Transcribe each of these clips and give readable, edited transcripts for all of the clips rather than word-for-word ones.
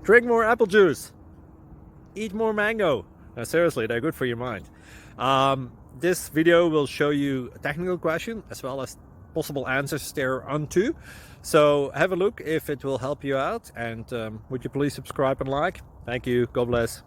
Drink more apple juice. Eat more mango. No, seriously, they're good for your mind. This video will show you a technical question as well as possible answers thereunto. So have a look if it will help you out, and would you please subscribe and like? Thank you. God bless.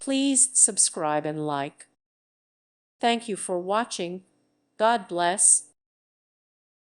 Please subscribe and like. Thank you for watching. God bless.